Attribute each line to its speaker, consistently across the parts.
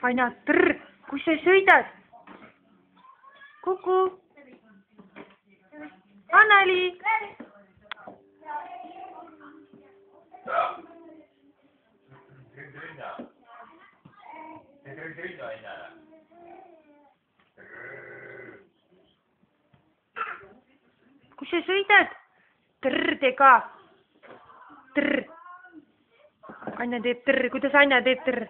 Speaker 1: Aina, trrr, kus sa sõidad? Kuku. Anneli. Kus sa sõidad? Trrr, tee ka. Trrr. Anna teeb trrr, kuidas Anna teeb trrr?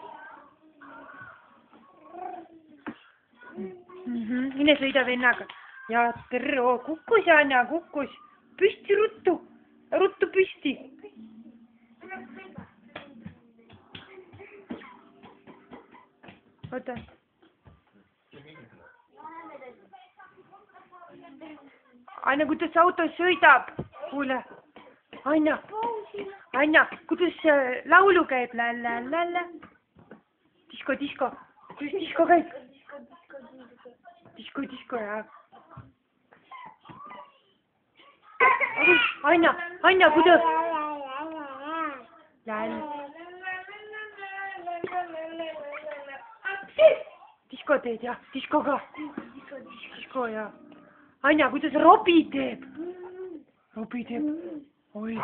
Speaker 1: Mine sõida vennaga. Ja trrr, kukkus Anna, kukkus. Püsti ruttu. Ruttu püsti. Oota. Anna, kuidas auto sõidab? Kuule. Anna. Anna, kuidas laulu käib? Lä. Disko, disko. Kuidas disko käib? Disko, jah. Anna, kuidas? Disko teed, jah? Disko ka? Disko, jah. Anna, kuidas Robi teeb? Robi teeb. Oi.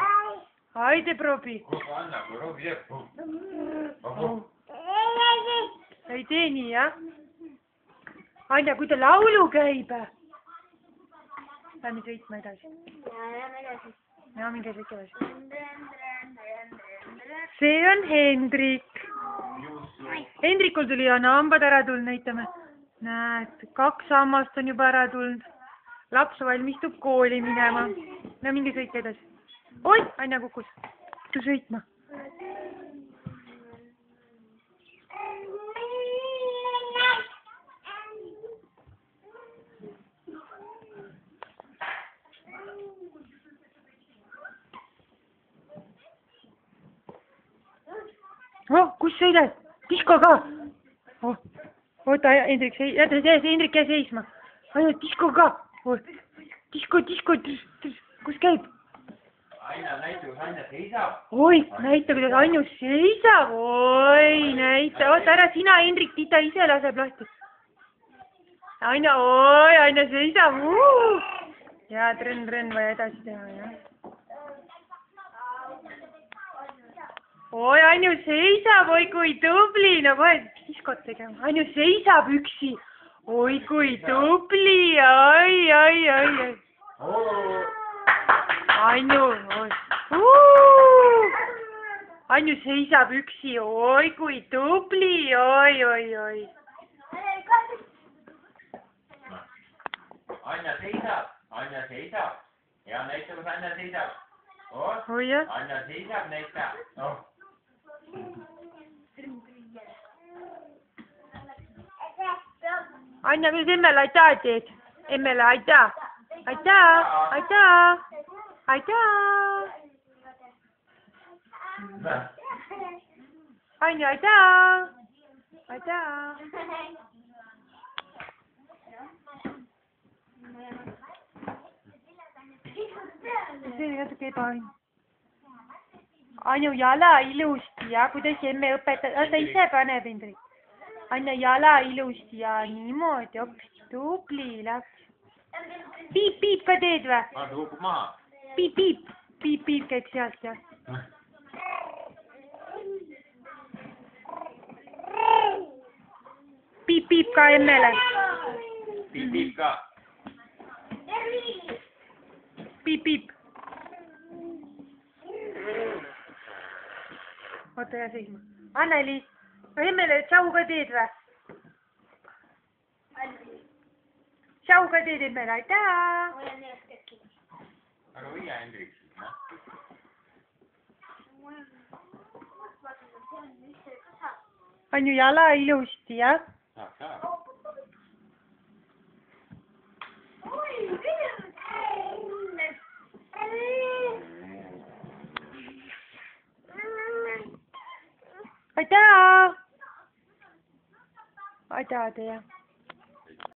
Speaker 1: Ai teeb Robi.
Speaker 2: Anna, kui Robi teeb.
Speaker 1: Ei tee nii, jah? Anna, kui ta laulu käib. Lähme sõitma edasi. Ja, minge sõitma edasi. See on Hendrik. Hendrikul tuli hambad ära tulnud, näitame. Näed, 2 hammast on juba ära tulnud. Laps valmistub kooli minema. No minge sõitma edasi. Oi, Anna kukkus. Tu sõitma. Kus sõidad? Disko ka? Oota, Hendrik, Hendrik käi seisma. Ainult disko ka. Disko. Kus käib?
Speaker 2: Aina, näita, kus Anja seisab.
Speaker 1: Oi, näita, kuidas Anju seisab. Oi, näita. Oota, ära sina, Hendrik, ta ise laseb lahti. Aina, oi, Aina seisab. Ja, trõnn, vaja edasi teha, jah. Oi, Anju seisab, oi kui tubli, no kohe diskot tegema. Anju seisab üksi. Oi kui tubli, oi. Anju, oi. Anju seisab üksi, oi kui tubli, oi.
Speaker 2: Anja seisab. Ja näita, kus Anja seisab.
Speaker 1: Oi, jah.
Speaker 2: Anja seisab, näita.
Speaker 1: Anja, kuidas emmele aitäh teed? Emmele aitäh. Aitäh. Anja, aitäh. See on natuke ebaõnn. Anju jala ilusti ja kuidas emme õpetab, ta ise paneb Hendrik. Anna jala ilusti ja niimoodi, hoopis tubli laps. Piip ka teed või?
Speaker 2: Ta kukub maha.
Speaker 1: Piip käib sealt, jah. Piip ka emmele.
Speaker 2: Piip ka.
Speaker 1: Piip. Oota, jää seisma. Anneli, emmele tšau ka teed või? Tšau ka teed emmele, aitäh!
Speaker 2: Aga viia Hendrik.
Speaker 1: Anju jala ilusti, jah?
Speaker 2: Saab.
Speaker 1: Aitäh! Aitäh, teie.